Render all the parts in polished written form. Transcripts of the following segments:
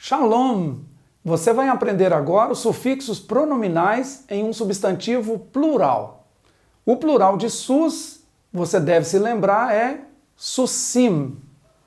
Shalom! Você vai aprender agora os sufixos pronominais em um substantivo plural. O plural de sus, você deve se lembrar, é susim.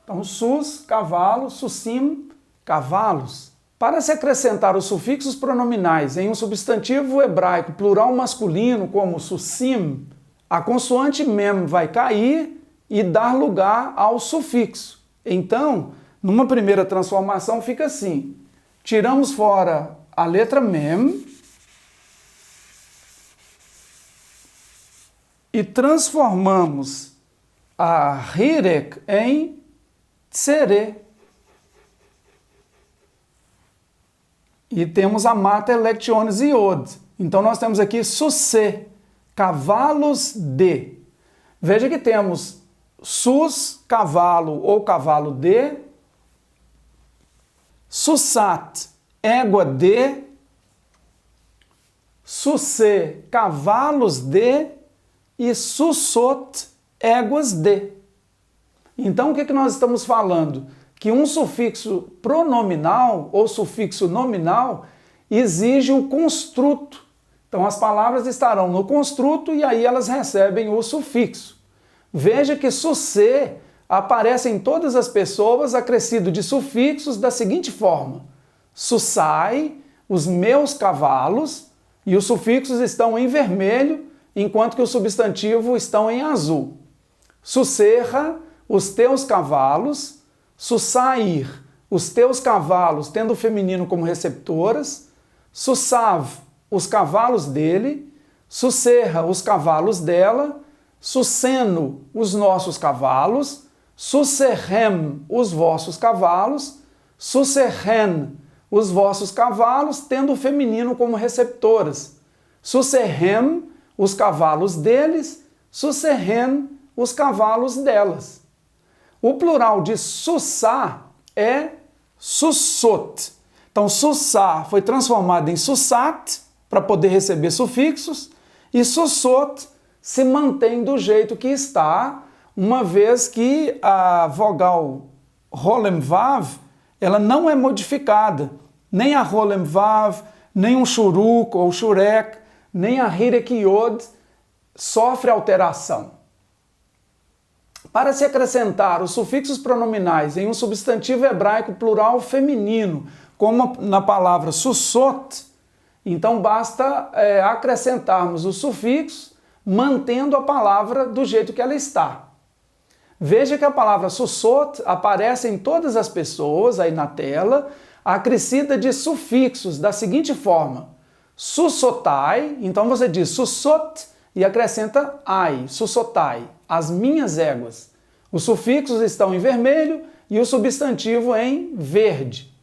Então, sus, cavalo, susim, cavalos. Para se acrescentar os sufixos pronominais em um substantivo hebraico plural masculino, como susim, a consoante mem vai cair e dar lugar ao sufixo. Então, numa primeira transformação fica assim. Tiramos fora a letra mem e transformamos a hirek em tsere. E temos a mata electiones iod. Então nós temos aqui susse, cavalos de. Veja que temos sus, cavalo ou cavalo de, sussat, égua de, susse, cavalos de e sussot, éguas de. Então o que nós estamos falando? Que um sufixo pronominal ou sufixo nominal exige o construto. Então as palavras estarão no construto e aí elas recebem o sufixo. Veja que susse aparece em todas as pessoas acrescido de sufixos da seguinte forma: sussai, os meus cavalos, e os sufixos estão em vermelho, enquanto que os substantivos estão em azul. Susserra, os teus cavalos, sussair, os teus cavalos, tendo o feminino como receptoras, sussav, os cavalos dele, susserra, os cavalos dela, susseno, os nossos cavalos, susserrem, os vossos cavalos, susserren, os vossos cavalos, tendo o feminino como receptoras, susserrem, os cavalos deles, susserren, os cavalos delas. O plural de sussá é sussot. Então, sussá foi transformado em sussat, para poder receber sufixos, e sussot se mantém do jeito que está, uma vez que a vogal rolem vav, ela não é modificada. Nem a rolem vav, nem um shuruk ou shurek, nem a hirek yod sofre alteração. Para se acrescentar os sufixos pronominais em um substantivo hebraico plural feminino, como na palavra sussot, então basta acrescentarmos os sufixos mantendo a palavra do jeito que ela está. Veja que a palavra sussot aparece em todas as pessoas aí na tela, acrescida de sufixos da seguinte forma: sussotai, então você diz sussot e acrescenta ai, sussotai, as minhas éguas. Os sufixos estão em vermelho e o substantivo em verde.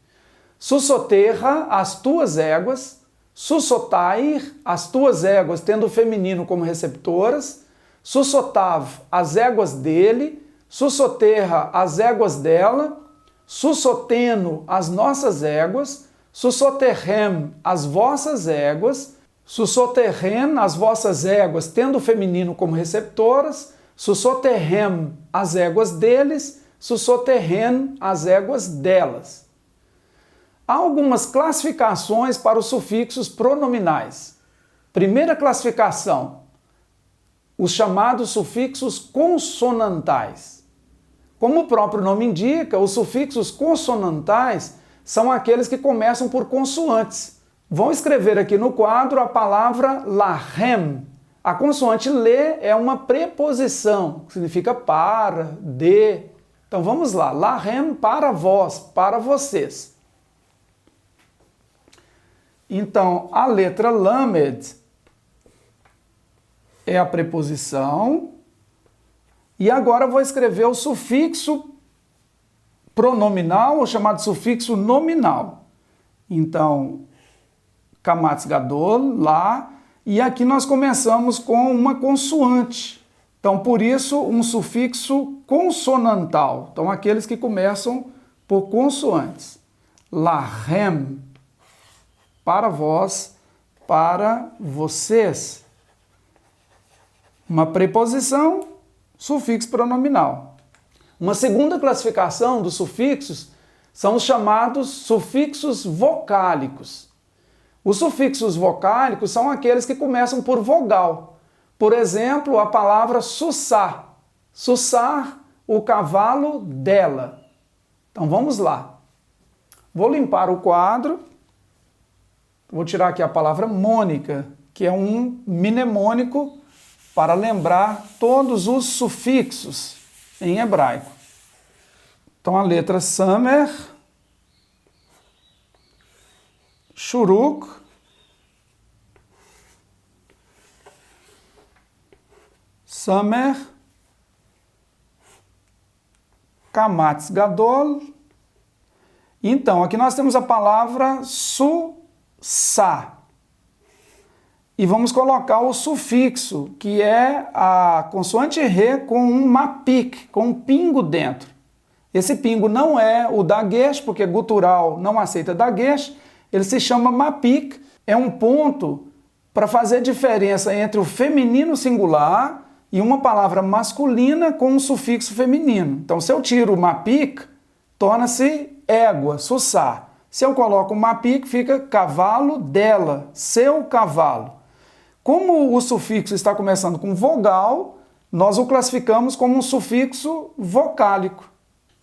Sussoterra, as tuas éguas. Sussotair, as tuas éguas, tendo o feminino como receptoras. Sussotav, as éguas dele. Sussoterra, as éguas dela. Sussoteno, as nossas éguas. Sussoterrem, as vossas éguas. Sussoterren, as vossas éguas, tendo o feminino como receptoras. Sussoterrem, as éguas deles. Sussoterren, as éguas delas. Há algumas classificações para os sufixos pronominais. Primeira classificação, os chamados sufixos consonantais. Como o próprio nome indica, os sufixos consonantais são aqueles que começam por consoantes. Vão escrever aqui no quadro a palavra lahem. A consoante le é uma preposição, que significa para, de. Então vamos lá, lahem, para vós, para vocês. Então, a letra lamed é a preposição. E agora eu vou escrever o sufixo pronominal, ou chamado sufixo nominal. Então, kamatz gadol, lá. E aqui nós começamos com uma consoante. Então, por isso, um sufixo consonantal. Então, aqueles que começam por consoantes. Lahem, para vós, para vocês. Uma preposição, sufixo pronominal. Uma segunda classificação dos sufixos são os chamados sufixos vocálicos. Os sufixos vocálicos são aqueles que começam por vogal. Por exemplo, a palavra suçar. Suçar o cavalo dela. Então vamos lá. Vou limpar o quadro. Vou tirar aqui a palavra Mônica, que é um mnemônico para lembrar todos os sufixos em hebraico. Então a letra Samer, Shuruk, Samer, Kamatz Gadol. Então, aqui nós temos a palavra Sussá. E vamos colocar o sufixo, que é a consoante Re com um mapik, com um pingo dentro. Esse pingo não é o dagesh, porque gutural não aceita dagesh. Ele se chama mapik. É um ponto para fazer diferença entre o feminino singular e uma palavra masculina com um sufixo feminino. Então, se eu tiro o mapik, torna-se égua, sussá. Se eu coloco o mapik, fica cavalo dela, seu cavalo. Como o sufixo está começando com vogal, nós o classificamos como um sufixo vocálico.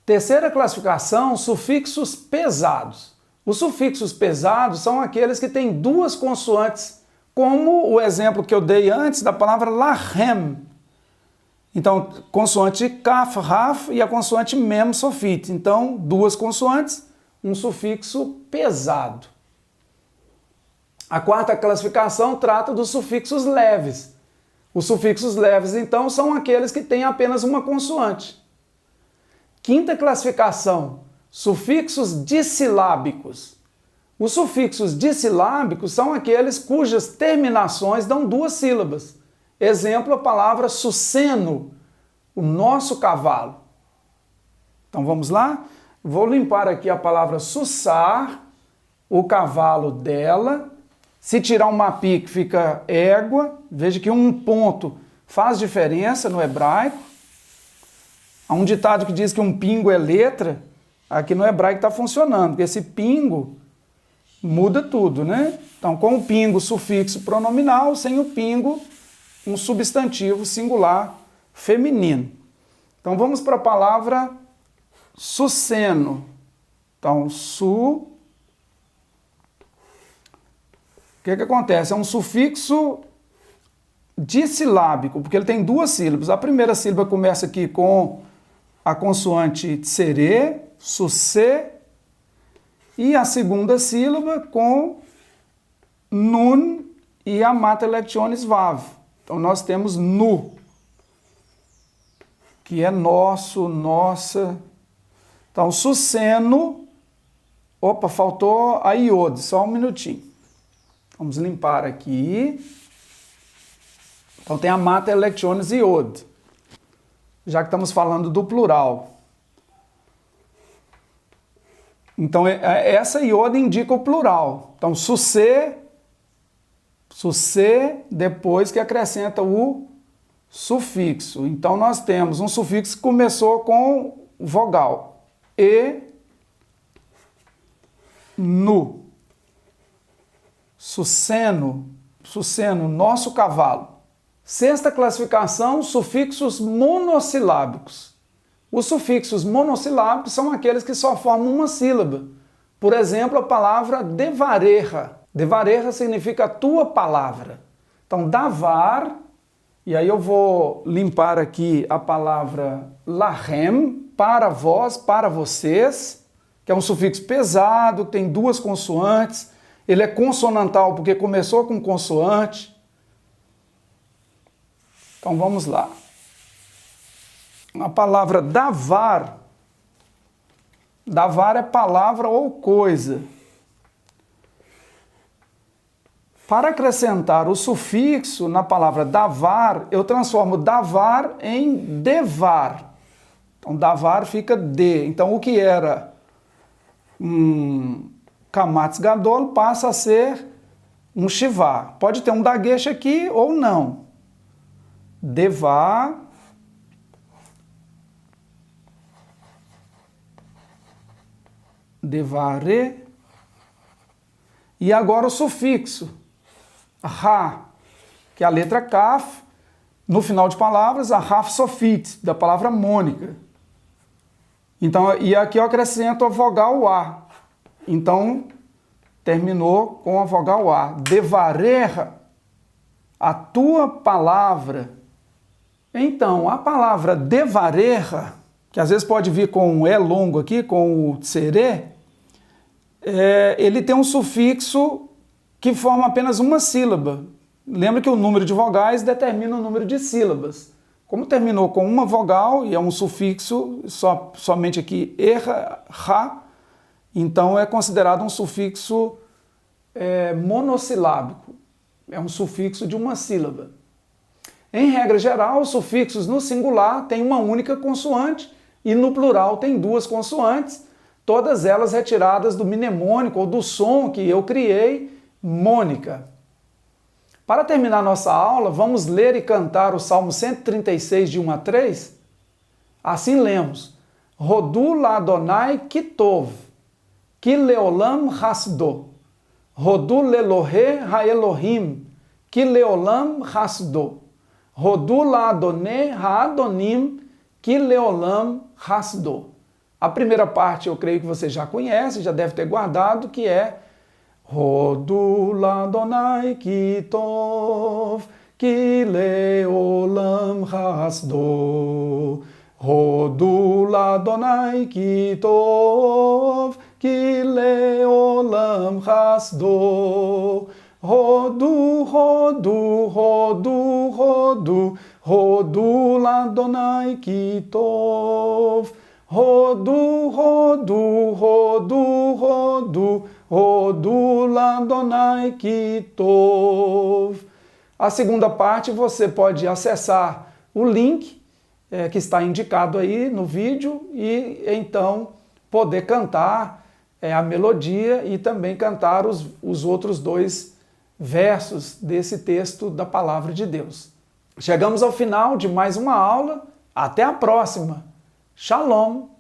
Terceira classificação, sufixos pesados. Os sufixos pesados são aqueles que têm duas consoantes, como o exemplo que eu dei antes da palavra lahem. Então, consoante kaf, raf e a consoante mem, sofit. Então, duas consoantes, um sufixo pesado. A quarta classificação trata dos sufixos leves. Os sufixos leves, então, são aqueles que têm apenas uma consoante. Quinta classificação, sufixos dissilábicos. Os sufixos dissilábicos são aqueles cujas terminações dão duas sílabas. Exemplo, a palavra suceno, o nosso cavalo. Então vamos lá? Vou limpar aqui a palavra sussar, o cavalo dela. Se tirar um mapik, fica égua. Veja que um ponto faz diferença no hebraico. Há um ditado que diz que um pingo é letra. Aqui no hebraico está funcionando, porque esse pingo muda tudo, né? Então, com o pingo, sufixo pronominal, sem o pingo, um substantivo singular feminino. Então, vamos para a palavra suceno. Então, o que acontece? É um sufixo dissilábico, porque ele tem duas sílabas. A primeira sílaba começa aqui com a consoante tsere, sucê, e a segunda sílaba com nun e a mata electionis vav. Então nós temos nu, que é nosso, nossa. Então suceno, opa, faltou a iod, só um minutinho. Vamos limpar aqui. Então tem a mata electionis iod, já que estamos falando do plural. Então, essa iod indica o plural. Então, sucê, depois que acrescenta o sufixo. Então, nós temos um sufixo que começou com vogal. E, nu. Suceno, nosso cavalo. Sexta classificação, sufixos monossilábicos. Os sufixos monossilábicos são aqueles que só formam uma sílaba. Por exemplo, a palavra devareja. Devareja significa tua palavra. Então, davar, e aí eu vou limpar aqui a palavra lahem, para vós, para vocês, que é um sufixo pesado, que tem duas consoantes. Ele é consonantal porque começou com consoante. Então, vamos lá. A palavra davar, davar é palavra ou coisa. Para acrescentar o sufixo na palavra davar, eu transformo davar em devar. Então, davar fica de. Então, o que era kamatz gadol passa a ser um shivá. Pode ter um dagesh aqui ou não. Devar. Devare. E agora o sufixo, ra, que é a letra kaf, no final de palavras, a raf sofit, da palavra mônica. Então, e aqui eu acrescento a vogal A. Então, terminou com a vogal A. Devareha, a tua palavra. Então, a palavra devareha, que às vezes pode vir com um E longo aqui, com o tsere, ele tem um sufixo que forma apenas uma sílaba. Lembra que o número de vogais determina o número de sílabas. Como terminou com uma vogal e é um sufixo, somente aqui erra, ra, então é considerado um sufixo monossilábico. É um sufixo de uma sílaba. Em regra geral, os sufixos no singular têm uma única consoante e no plural tem duas consoantes, todas elas retiradas do mnemônico ou do som que eu criei, mônica. Para terminar nossa aula, vamos ler e cantar o Salmo 136, de 1 a 3? Assim lemos: Rodu la Adonai kitov, ki leolam hasdo. Rodu lelohe ha-Elohim, ki leolam hasdo. Rodu la Adonai ha-Adonim, ki leolam hasdo. A primeira parte eu creio que você já conhece, já deve ter guardado, que é Rodu la Adonai kitov, ki leolam hasdo. Rodu la Adonai kitov, ki leolam hasdo. Rodu, rodu, rodu, rodu, rodu la Adonai kitov. Rodu, rodu, rodu, rodu, rodu la Adonai kitov. A segunda parte você pode acessar o link que está indicado aí no vídeo e então poder cantar a melodia e também cantar os outros dois versos desse texto da Palavra de Deus. Chegamos ao final de mais uma aula. Até a próxima! Shalom!